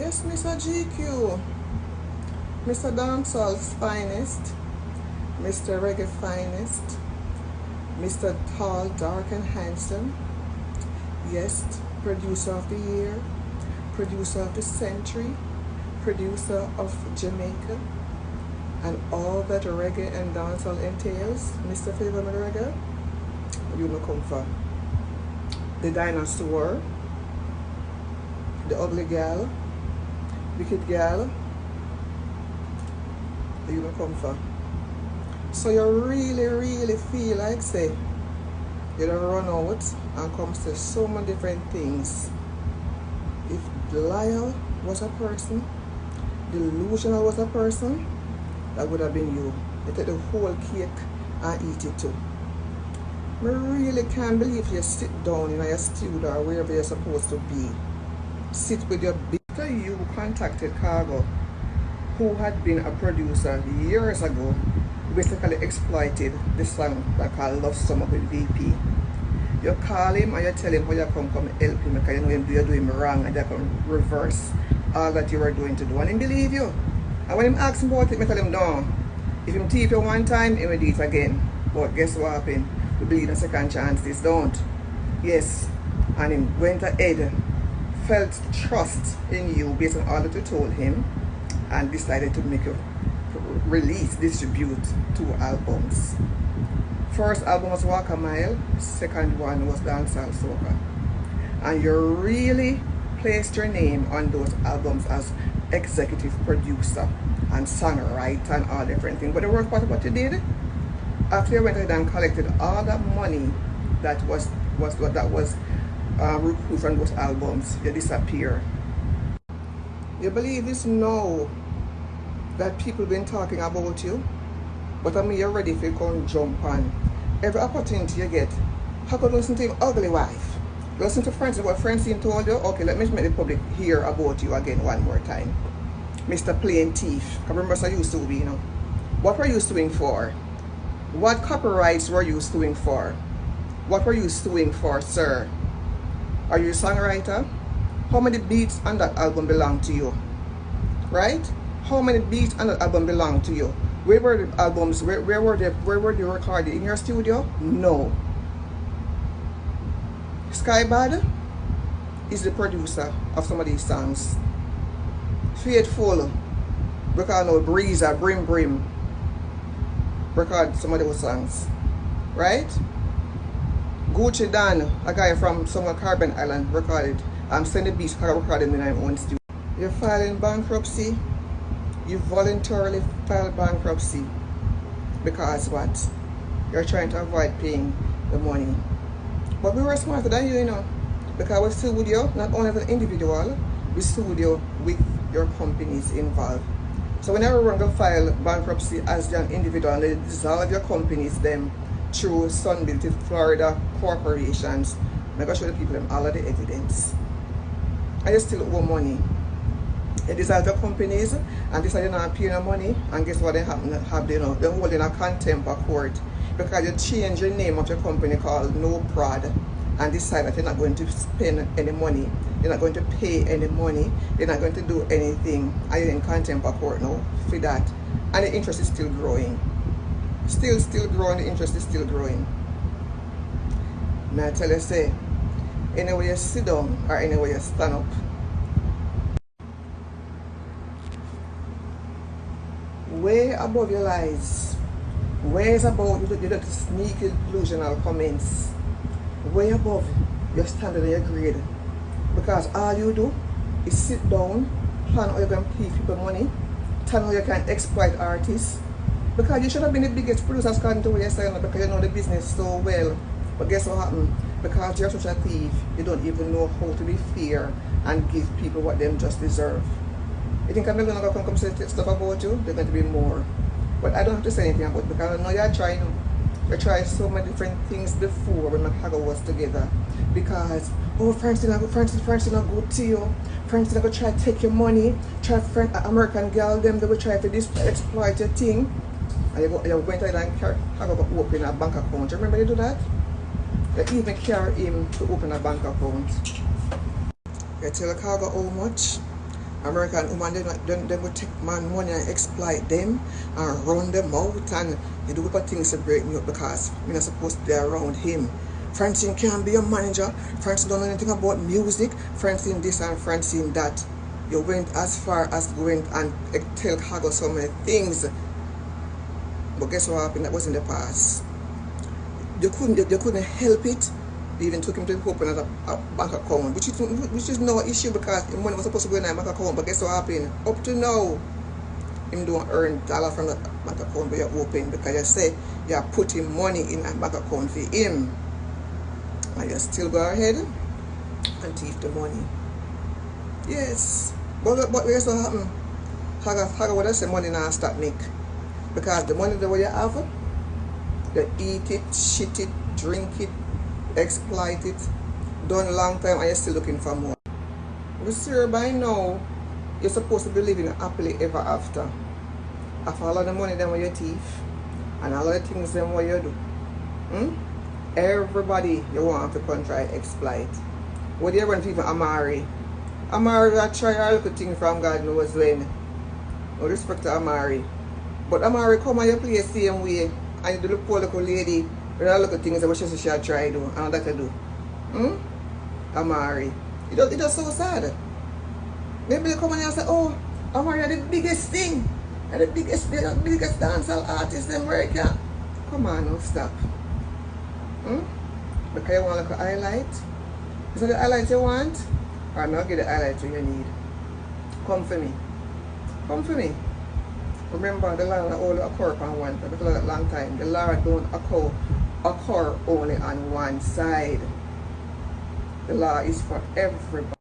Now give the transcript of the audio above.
Yes, Mr. GQ, Mr. Dancehall's finest, Mr. Reggae finest, Mr. Tall, Dark and Handsome. Yes, producer of the year, producer of the century, producer of Jamaica, and all that reggae and dancehall entails. Mr. Favor Reggae, you know come for the dinosaur, the ugly gal, wicked gal, you know come for. So you really feel like say you don't run out and comes to so many different things. If Lyle was a person, delusional was a person, that would have been you. You take the whole cake and eat it too. I really can't believe you sit down in your studio or wherever you're supposed to be. Sit with your big. You contacted Khago, who had been a producer years ago, basically exploited the song that called Love Summer with VP. You call him and you tell him how you come help him because you know you're doing wrong and you can reverse all that you were doing to do. And he believe you. And when him ask him about it, I tell him no. If him teach you one time, he will do it again. But guess what happened? We believe in a second chance, this don't. Yes. And him went ahead, felt trust in you based on all that you told him, and decided to make you distribute 2 albums. First album was Walk a Mile, second one was Dancehall Soca. And you really placed your name on those albums as executive producer and songwriter and all different things. But the worst part of what you did, after you went ahead and collected all that money that was recouped from those albums, you disappear. You believe this now that people been talking about you, but I mean you're ready if you come jump on every opportunity you get. How could you listen to your ugly wife? Listen to Francine, what Francine told you. Okay, let me make the public hear about you again one more time. Mr. Plain Thief. I remember so you suing, you know. What were you suing for? What copyrights were you suing for? What were you suing for, sir? Are you a songwriter? How many beats on that album belong to you? Right? How many beats on that album belong to you? Where were the albums? Where were they recorded? In your studio? No. Skybad is the producer of some of these songs. Faithful, record no Breezer, Brim, record some of those songs. Right? Gucci Dan, a guy from somewhere Carbon Island, recorded. I'm sending beats, I recorded in my own studio. You're filing bankruptcy. You voluntarily filed bankruptcy because what? You're trying to avoid paying the money. But we were smarter than you, you know, because we sued you not only as an individual, we sued you with your companies involved. So whenever we're going to file bankruptcy as an individual and they dissolve your companies them through Sunbuilt Florida corporations, I'm going to show the people them all of the evidence. And you still owe money. They dissolve your companies and decide you're not paying no money, and guess what they have, they're holding a contempt of court because you change your name of your company called No Prod and decide that you're not going to spend any money, you're not going to pay any money, you're not going to do anything, and you're in contempt of court now for that. And the interest is still growing. Still growing, the interest is still growing. Now I tell you, say, anywhere you sit down or anywhere you stand up, way above your lies, ways above you sneaky delusional comments, way above your standard and your grade, because all you do is sit down, plan how you can pay people money, plan how you can exploit artists, because you should have been the biggest producer according to what you're saying, because you know the business so well. But guess what happened? Because you're such a thief, you don't even know how to be fair and give people what them just deserve. You think I'm going to come say stuff about you? There's going to be more. But I don't have to say anything about it because I know you're trying. You tried so many different things before when Khago was together. Because, oh, Francine not good to you. Francine not going to try to take your money. Try American girl, them, they will try to exploit your thing. And you went ahead and Khago open a bank account. You remember you do that? You even carry him to open a bank account. You tell Khago how much? American woman, they would take man money and exploit them and run them out and they do a things to break me up because we're not supposed to be around him. Francine can't be a manager. Francine don't know anything about music. Francine this and Francine that. You went as far as going and tell Khago so many things. But guess what happened? That was in the past. They couldn't help it. They even took him to open a bank account, which is no issue because the money was supposed to go in a bank account. But guess what happened? Up to now, him don't earn dollar from the bank account where you open because you say you're putting money in a bank account for him. And you still go ahead and thief the money. Yes. But here's what happened. Khago would have said money now stop make. Because the money that you have, you eat it, shit it, drink it, exploit it, done a long time and you're still looking for more. But sir, by now, you're supposed to be living happily ever after. After all of the money then what you thief and all of the things then what you do. Everybody you want to come try exploit. What do you want to even Amari? Amari will try a little thing from God knows when. No respect to Amari. But Amari come and you play the same way and you do the poor little lady with all little things that she should try to do and that to do. Amari. It does so sad. Maybe you come and you say, oh, Amari are the biggest thing. And the biggest dancehall artist in America. Come on now, stop. Because you want like a highlight? Is that the highlight you want? Or not get the highlight you need? Come for me. Come for me. Remember, the law only occur on one side. Because a long time, the law don't occur only on one side. The law is for everybody.